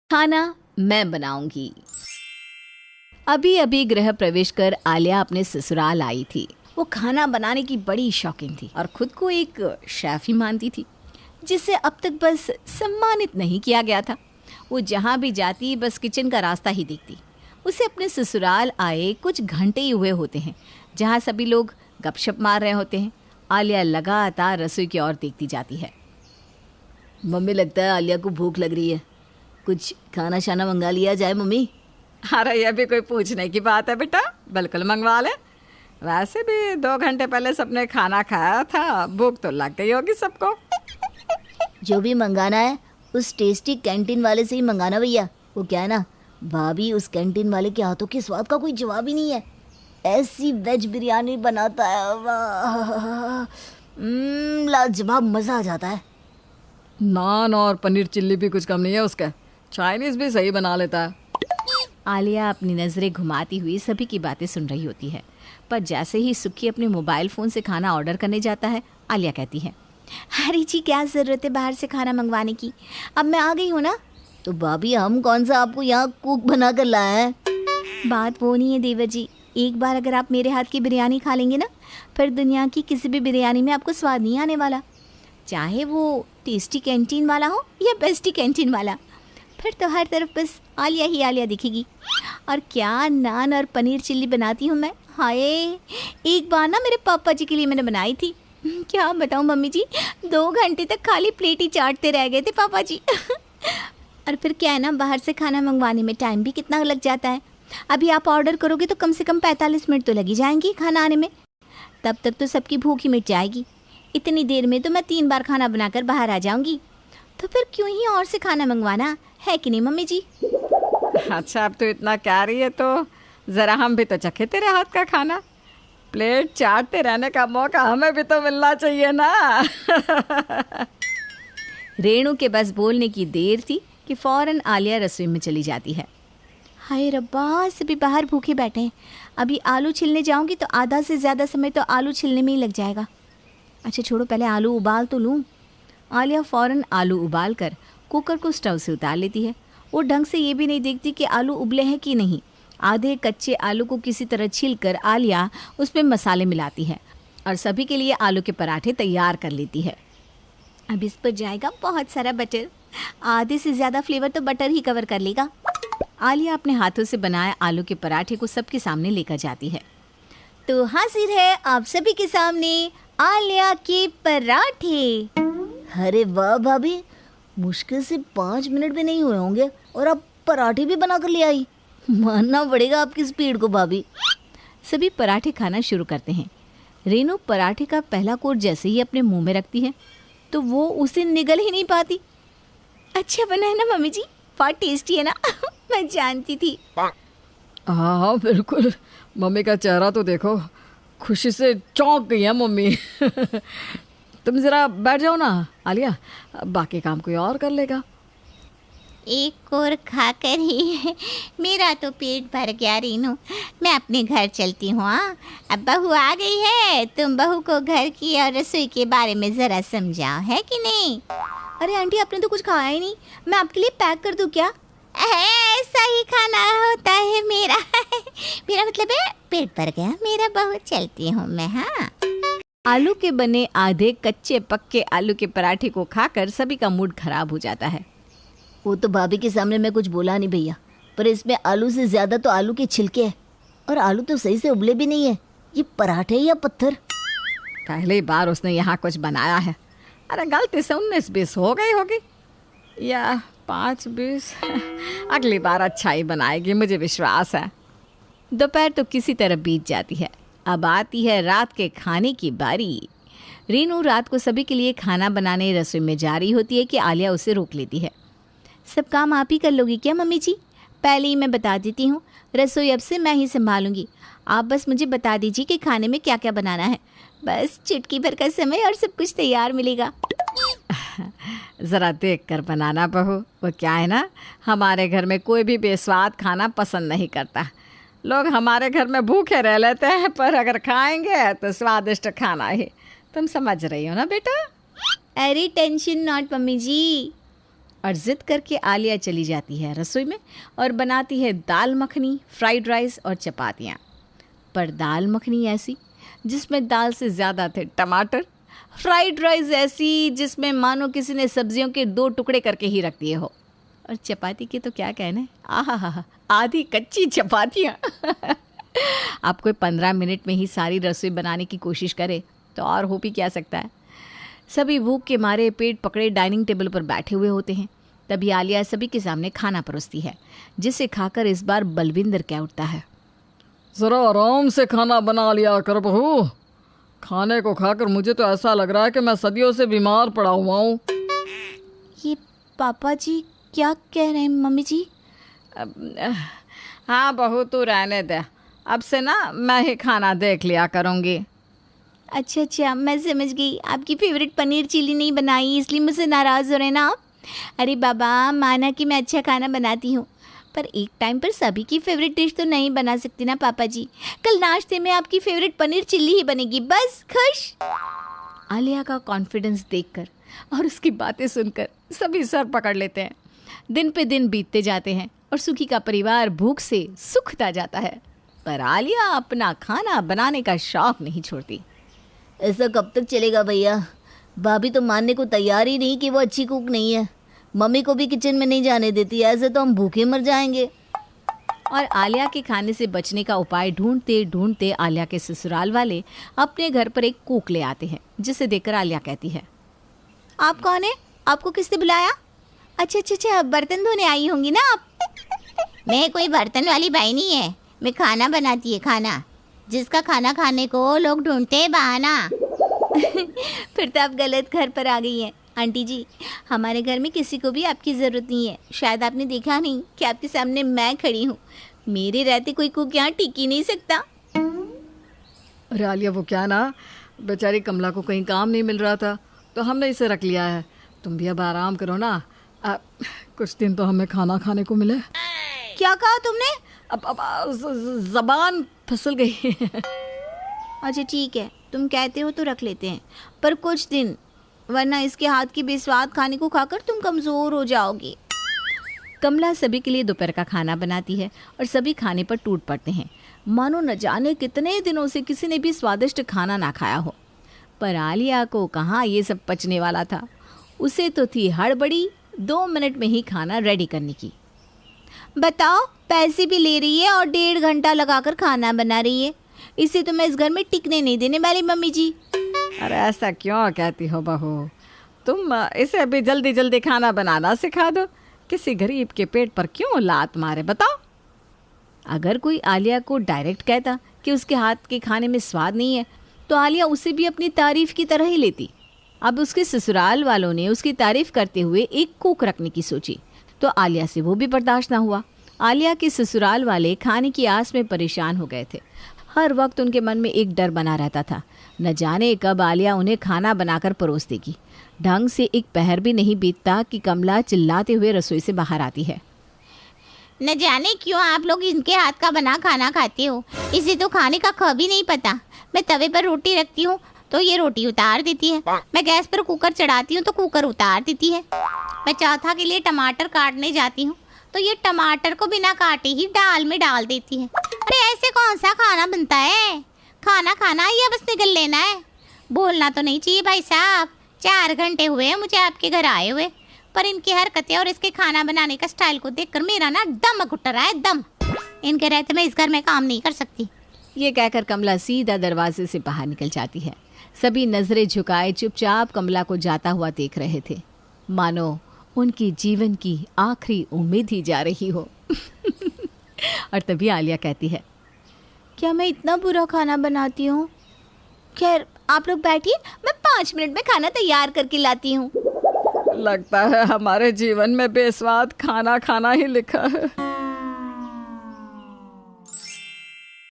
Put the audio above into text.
खाना मैं बनाऊंगी। अभी अभी गृह प्रवेश कर आलिया अपने ससुराल आई थी। वो खाना बनाने की बड़ी शौकीन थी और खुद को एक शेफ ही मानती थी, जिसे अब तक बस सम्मानित नहीं किया गया था। वो जहाँ भी जाती बस किचन का रास्ता ही देखती। उसे अपने ससुराल आए कुछ घंटे ही हुए होते हैं, जहाँ सभी लोग गपशप मार रहे होते हैं। आलिया लगातार रसोई की ओर देखती जाती है। मम्मी, लगता है आलिया को भूख लग रही है। कुछ खाना शाना मंगा लिया जाए मम्मी। अरे ये भी कोई पूछने की बात है बेटा, बिल्कुल मंगवा ले। वैसे भी 2 घंटे पहले सबने खाना खाया था, भूख तो लग गई होगी सबको। जो भी मंगाना है उस टेस्टी कैंटीन वाले से ही मंगाना भैया। वो क्या है ना भाभी, उस कैंटीन वाले के हाथों के स्वाद का कोई जवाब ही नहीं है। ऐसी वेज बिरयानी बनाता है, वाह, लाजवाब, मज़ा आ जाता है। नान और पनीर चिल्ली भी कुछ कम नहीं है उसका। चाइनीज़ भी सही बना लेता है। आलिया अपनी नज़रें घुमाती हुई सभी की बातें सुन रही होती है, पर जैसे ही सुखी अपने मोबाइल फ़ोन से खाना ऑर्डर करने जाता है, आलिया कहती है, अरे जी क्या ज़रूरत है बाहर से खाना मंगवाने की, अब मैं आ गई हूँ ना। तो भाभी, हम कौन सा आपको यहाँ कुक बना कर लाए हैं? बात वो नहीं है देवर जी, एक बार अगर आप मेरे हाथ की बिरयानी खा लेंगे ना, फिर दुनिया की किसी भी बिरयानी में आपको स्वाद नहीं आने वाला, चाहे वो टेस्टी कैंटीन वाला हो या बेस्टी कैंटीन वाला। फिर तो हर तरफ बस आलिया ही आलिया दिखेगी। और क्या नान और पनीर चिल्ली बनाती हूँ मैं। हाय, एक बार ना मेरे पापा जी के लिए मैंने बनाई थी। क्या बताऊँ मम्मी जी, 2 घंटे तक खाली प्लेट ही चाटते रह गए थे पापा जी। और फिर क्या है ना, बाहर से खाना मंगवाने में टाइम भी कितना लग जाता है। अभी आप ऑर्डर करोगे तो कम से कम 45 मिनट तो लग ही जाएंगी खाना आने में। तब तक तो सबकी भूख ही मिट जाएगी। इतनी देर में तो मैं 3 बार खाना बनाकर बाहर आ जाऊंगी। तो फिर क्यों ही और से खाना मंगवाना, है कि नहीं मम्मी जी? अच्छा, अब तो इतना कह रही है तो ज़रा हम भी तो चखे तेरे हाथ का खाना। प्लेट चाटते रहने का मौका हमें भी तो मिलना चाहिए ना। रेणु के बस बोलने की देर थी कि फ़ौरन आलिया रसोई में चली जाती है। हाय रब्बा, सभी बाहर भूखे बैठे हैं। अभी आलू छिलने जाऊंगी तो आधा से ज़्यादा समय तो आलू छिलने में ही लग जाएगा। अच्छा छोड़ो, पहले आलू उबाल तो लूँ। आलिया फ़ौरन आलू उबाल कर कुकर को स्टव से उतार लेती है। वो ढंग से ये भी नहीं देखती कि आलू उबले हैं कि नहीं। आधे कच्चे आलू को किसी तरह छीलकर आलिया उसमें मसाले मिलाती है और सभी के लिए आलू के पराठे तैयार कर लेती है। अब इस पर जाएगा बहुत सारा बटर, आधे से ज़्यादा फ्लेवर तो बटर ही कवर कर लेगा। आलिया अपने हाथों से बनाए आलू के पराठे को सबके सामने लेकर जाती है। तो हाजिर है आप सभी के सामने आलिया के पराठे। अरे वाह भाभी, मुश्किल से 5 मिनट भी नहीं हुए होंगे और आप पराठे भी बना कर ले आई। मानना पड़ेगा आपकी स्पीड को भाभी। सभी पराठे खाना शुरू करते हैं। रेनू पराठे का पहला कोट जैसे ही अपने मुंह में रखती है तो वो उसे निगल ही नहीं पाती। अच्छा बना है ना मम्मी जी, बहुत टेस्टी है ना। मैं जानती थी। हाँ बिल्कुल, मम्मी का चेहरा तो देखो, खुशी से चौंक गई है मम्मी। तुम ज़रा बैठ जाओ ना आलिया, बाकी काम कोई और कर लेगा। एक और खाकर ही मेरा तो पेट भर गया रीनू। मैं अपने घर चलती हूँ। हाँ, अब बहू आ गई है, तुम बहू को घर की और रसोई के बारे में ज़रा समझाओ, है कि नहीं? अरे आंटी, आपने तो कुछ खाया ही नहीं, मैं आपके लिए पैक कर दूँ क्या? ऐसा ही खाना होता है मेरा। मेरा मतलब है पेट भर गया मेरा, बहू चलती हूँ मैं। हाँ, आलू के बने आधे कच्चे पक्के आलू के पराठे को खाकर सभी का मूड खराब हो जाता है। वो तो भाभी के सामने मैं कुछ बोला नहीं भैया, पर इसमें आलू से ज़्यादा तो आलू के छिलके हैं और आलू तो सही से उबले भी नहीं है। ये पराठे या पत्थर? पहली बार उसने यहाँ कुछ बनाया है। अरे गलती से 19-20 हो गई होगी या 5-20। अगली बार अच्छा ही बनाएगी, मुझे विश्वास है। दोपहर तो किसी तरह बीत जाती है। अब आती है रात के खाने की बारी। रीनू रात को सभी के लिए खाना बनाने रसोई में जा रही होती है कि आलिया उसे रोक लेती है। सब काम आप ही कर लोगी क्या मम्मी जी? पहले ही मैं बता देती हूँ, रसोई अब से मैं ही संभालूंगी। आप बस मुझे बता दीजिए कि खाने में क्या क्या बनाना है, बस चुटकी भर का समय और सब कुछ तैयार मिलेगा। ज़रा देख कर बनाना बहू। वो क्या है ना, हमारे घर में कोई भी बेस्वाद खाना पसंद नहीं करता। लोग हमारे घर में भूखे रह लेते हैं, पर अगर खाएंगे तो स्वादिष्ट खाना ही। तुम समझ रही हो ना बेटा? अरे टेंशन नॉट मम्मी जी। और ज़िद करके आलिया चली जाती है रसोई में और बनाती है दाल मखनी, फ्राइड राइस और चपातियाँ। पर दाल मखनी ऐसी जिसमें दाल से ज़्यादा थे टमाटर, फ्राइड राइस ऐसी जिसमें मानो किसी ने सब्जियों के 2 टुकड़े करके ही रख दिए हो, और चपाती के तो क्या कहने, आहा, आधी कच्ची चपातियाँ। आप कोई 15 मिनट में ही सारी रसोई बनाने की कोशिश करे तो और हो भी क्या सकता है। सभी भूख के मारे पेट पकड़े डाइनिंग टेबल पर बैठे हुए होते हैं। तभी आलिया सभी के सामने खाना परोसती है, जिसे खाकर इस बार बलविंदर कह उठता है, ज़रा आराम से खाना बना लिया कर बहू। खाने को खाकर मुझे तो ऐसा लग रहा है कि मैं सदियों से बीमार पड़ा हुआ हूँ। ये पापा जी क्या कह रहे हैं मम्मी जी? हाँ बहू तू रहने दे, अब से ना मैं ही खाना देख लिया करूँगी। अच्छा, मैं समझ गई, आपकी फेवरेट पनीर चिली नहीं बनाई इसलिए मुझसे नाराज़ हो रहे हैं ना आप? अरे बाबा, माना कि मैं अच्छा खाना बनाती हूँ, पर एक टाइम पर सभी की फेवरेट डिश तो नहीं बना सकती ना पापा जी। कल नाश्ते में आपकी फेवरेट पनीर चिल्ली ही बनेगी, बस खुश। आलिया का कॉन्फिडेंस देखकर और उसकी बातें सुनकर सभी सर पकड़ लेते हैं। दिन पे दिन बीतते जाते हैं और सुखी का परिवार भूख से सूखता जाता है, पर आलिया अपना खाना बनाने का शौक नहीं छोड़ती। ऐसा कब तक चलेगा भैया? भाभी तो मानने को तैयार ही नहीं कि वो अच्छी कुक नहीं है। मम्मी को भी किचन में नहीं जाने देती, ऐसे तो हम भूखे मर जाएंगे। और आलिया के खाने से बचने का उपाय ढूंढते ढूंढते आलिया के ससुराल वाले अपने घर पर एक कुक ले आते हैं, जिसे देखकर आलिया कहती है, आप कौन है? आपको किसने बुलाया? अच्छा, बर्तन धोने आई होंगी ना आप? मैं कोई बर्तन वाली बाई नहीं है, मैं खाना बनाती है, खाना जिसका खाना खाने को लोग ढूंढते हैं बहाना। फिर तो आप गलत घर पर आ गई हैं आंटी जी। हमारे घर में किसी को भी आपकी ज़रूरत नहीं है। शायद आपने देखा नहीं कि आपके सामने मैं खड़ी हूँ। मेरे रहते कोई कुक यहाँ टिक ही नहीं सकता। अरे आलिया, वो क्या ना, बेचारी कमला को कहीं काम नहीं मिल रहा था तो हमने इसे रख लिया है। तुम भी अब आराम करो ना, कुछ दिन तो हमें खाना खाने को मिले। क्या कहा तुमने? अब ज़बान फिसल गई। अच्छा ठीक है, तुम कहते हो तो रख लेते हैं, पर कुछ दिन, वरना इसके हाथ की बेस्वाद खाने को खाकर तुम कमज़ोर हो जाओगी। कमला सभी के लिए दोपहर का खाना बनाती है और सभी खाने पर टूट पड़ते हैं, मानो न जाने कितने दिनों से किसी ने भी स्वादिष्ट खाना ना खाया हो। पर आलिया को कहाँ ये सब पचने वाला था। उसे तो थी हड़बड़ी 2 मिनट में ही खाना रेडी करने की। बताओ, पैसे भी ले रही है और 1.5 घंटा लगाकर खाना बना रही है। इसे तो मैं इस घर में टिकने नहीं देने वाली मम्मी जी। अरे ऐसा क्यों कहती हो बहू? तुम इसे अभी जल्दी जल्दी खाना बनाना सिखा दो। किसी गरीब के पेट पर क्यों लात मारे, बताओ। अगर कोई आलिया को डायरेक्ट कहता कि उसके हाथ के खाने में स्वाद नहीं है, तो आलिया उसे भी अपनी तारीफ की तरह ही लेती। अब उसके ससुराल वालों ने उसकी तारीफ करते हुए एक कुक रखने की सोची, तो आलिया से वो भी बर्दाश्त ना हुआ। आलिया के ससुराल वाले खाने की आस में परेशान हो गए थे। हर वक्त उनके मन में एक डर बना रहता था, न जाने कब आलिया उन्हें खाना बनाकर परोस देगी। ढंग से एक पहर भी नहीं बीतता कि कमला चिल्लाते हुए रसोई से बाहर आती है। न जाने क्यों आप लोग इनके हाथ का बना खाना खाते हो, इसे तो खाने का ख भी नहीं पता। मैं तवे पर रोटी रखती हूँ तो ये रोटी उतार देती है, मैं गैस पर कुकर चढ़ाती हूँ तो कुकर उतार देती है। मैं चौथा के लिए टमाटर काटने जाती हूँ तो ये टमाटर को बिना काटे ही दाल में डाल देती है। अरे ऐसे कौन सा खाना बनता है? खाना खाना या बस निकल लेना है? बोलना तो नहीं चाहिए भाई साहब। 4 घंटे हुए हैं मुझे आपके घर आए हुए, पर इनकी हरकतें और इसके खाना बनाने का स्टाइल को देखकर मेरा ना दम घुट रहा है, दम। इनके रहते मैं इस घर में काम नहीं कर सकती। ये कहकर कमला सीधा दरवाजे से बाहर निकल जाती है। सभी नजरें झुकाए चुपचाप कमला को जाता हुआ देख रहे थे, मानो उनकी जीवन की आखिरी उम्मीद ही जा रही हो। और तभी आलिया कहती है, क्या मैं इतना बुरा खाना बनाती हूँ? खैर आप लोग बैठिए, मैं 5 मिनट में खाना तैयार करके लाती हूँ। लगता है हमारे जीवन में बेस्वाद खाना खाना ही लिखा है।